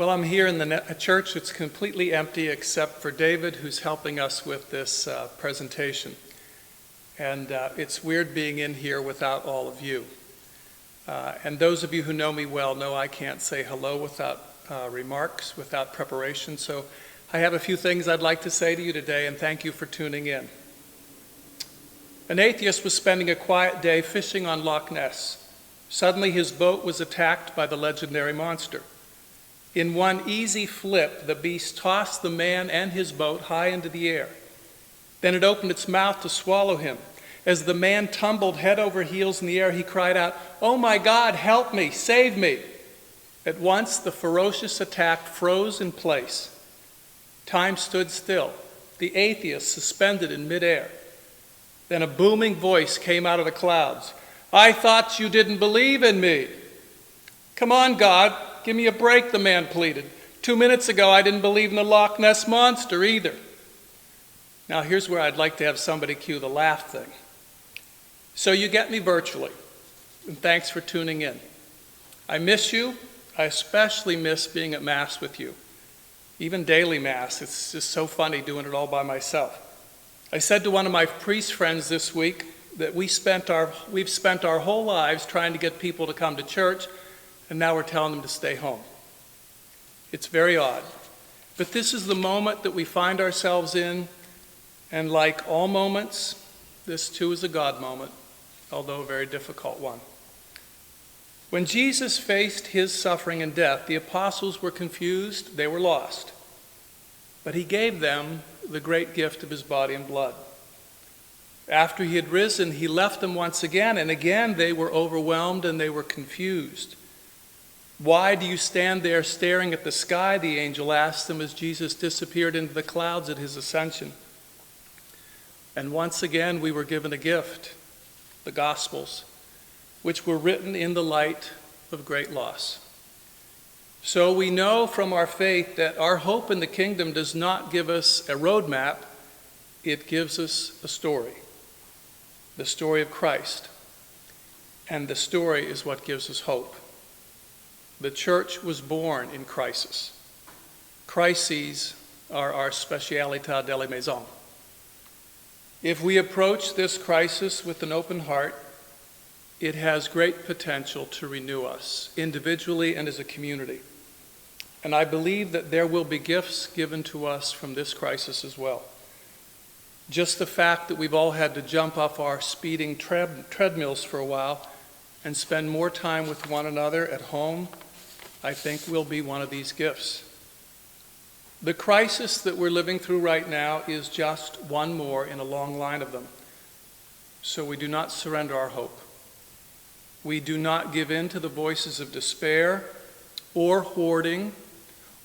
Well, I'm here in a church that's completely empty except for David, who's helping us with this presentation. And it's weird being in here without all of you. And those of you who know me well know I can't say hello without remarks, without preparation. So I have a few things I'd like to say to you today, and thank you for tuning in. An atheist was spending a quiet day fishing on Loch Ness. Suddenly his boat was attacked by the legendary monster. In one easy flip, the beast tossed the man and his boat high into the air. Then it opened its mouth to swallow him. As the man tumbled head over heels in the air, he cried out, "Oh my God, help me, save me!" At once, the ferocious attack froze in place. Time stood still, the atheist suspended in midair. Then a booming voice came out of the clouds. "I thought you didn't believe in me." "Come on, God, give me a break," the man pleaded. 2 minutes ago, I didn't believe in the Loch Ness monster either. Now, here's where I'd like to have somebody cue the laugh thing. So you get me virtually, and thanks for tuning in. I miss you. I especially miss being at Mass with you. Even daily Mass, it's just so funny doing it all by myself. I said to one of my priest friends this week that we've spent our whole lives trying to get people to come to church, and now we're telling them to stay home. It's very odd. But this is the moment that we find ourselves in, and like all moments, this too is a God moment, although a very difficult one. When Jesus faced his suffering and death, the apostles were confused, they were lost. But he gave them the great gift of his body and blood. After he had risen, he left them once again, and again they were overwhelmed and they were confused. "Why do you stand there staring at the sky?" the angel asked them as Jesus disappeared into the clouds at his ascension. And once again we were given a gift, the Gospels, which were written in the light of great loss. So we know from our faith that our hope in the kingdom does not give us a roadmap, it gives us a story, the story of Christ. And the story is what gives us hope. The church was born in crisis. Crises are our spécialité de la maison. If we approach this crisis with an open heart, it has great potential to renew us, individually and as a community. And I believe that there will be gifts given to us from this crisis as well. Just the fact that we've all had to jump off our speeding treadmills for a while and spend more time with one another at home, I think will be one of these gifts. The crisis that we're living through right now is just one more in a long line of them. So we do not surrender our hope. We do not give in to the voices of despair or hoarding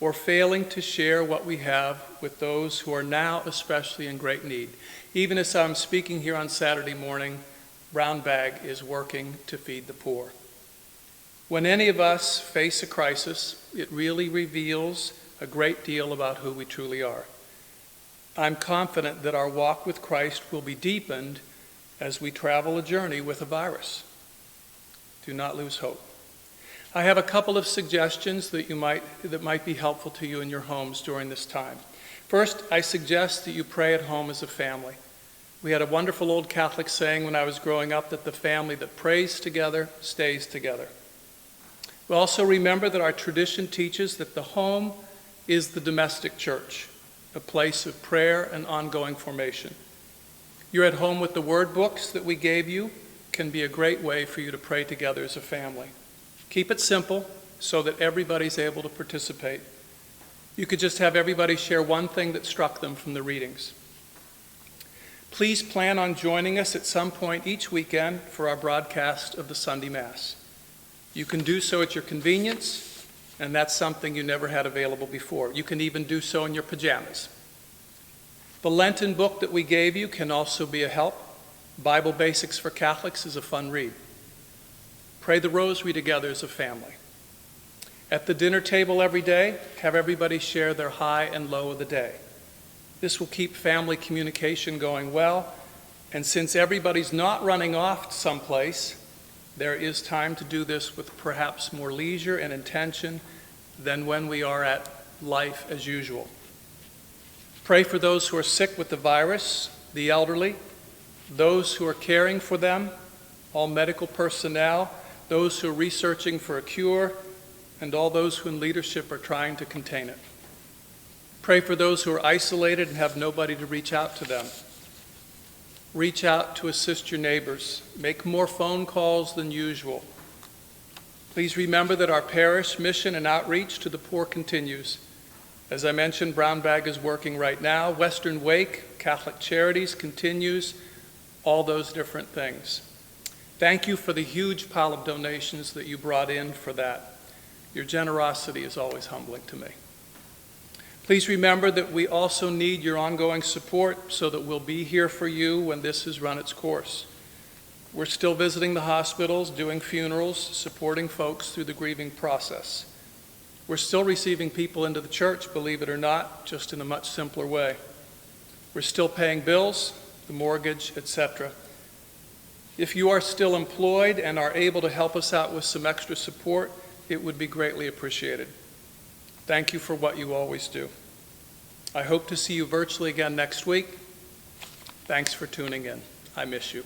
or failing to share what we have with those who are now especially in great need. Even as I'm speaking here on Saturday morning, Brown Bag is working to feed the poor. When any of us face a crisis, it really reveals a great deal about who we truly are. I'm confident that our walk with Christ will be deepened as we travel a journey with a virus. Do not lose hope. I have a couple of suggestions that might be helpful to you in your homes during this time. First, I suggest that you pray at home as a family. We had a wonderful old Catholic saying when I was growing up that the family that prays together stays together. We also remember that our tradition teaches that the home is the domestic church, a place of prayer and ongoing formation. You're at home with the word books that we gave you, can be a great way for you to pray together as a family. Keep it simple so that everybody's able to participate. You could just have everybody share one thing that struck them from the readings. Please plan on joining us at some point each weekend for our broadcast of the Sunday Mass. You can do so at your convenience, and that's something you never had available before. You can even do so in your pajamas. The Lenten book that we gave you can also be a help. Bible Basics for Catholics is a fun read. Pray the Rosary together as a family. At the dinner table every day, have everybody share their high and low of the day. This will keep family communication going well, and since everybody's not running off someplace, there is time to do this with perhaps more leisure and intention than when we are at life as usual. Pray for those who are sick with the virus, the elderly, those who are caring for them, all medical personnel, those who are researching for a cure, and all those who in leadership are trying to contain it. Pray for those who are isolated and have nobody to reach out to them. Reach out to assist your neighbors. Make more phone calls than usual. Please remember that our parish mission and outreach to the poor continues. As I mentioned, Brown Bag is working right now. Western Wake, Catholic Charities continues, all those different things. Thank you for the huge pile of donations that you brought in for that. Your generosity is always humbling to me. Please remember that we also need your ongoing support so that we'll be here for you when this has run its course. We're still visiting the hospitals, doing funerals, supporting folks through the grieving process. We're still receiving people into the church, believe it or not, just in a much simpler way. We're still paying bills, the mortgage, etc. If you are still employed and are able to help us out with some extra support, it would be greatly appreciated. Thank you for what you always do. I hope to see you virtually again next week. Thanks for tuning in. I miss you.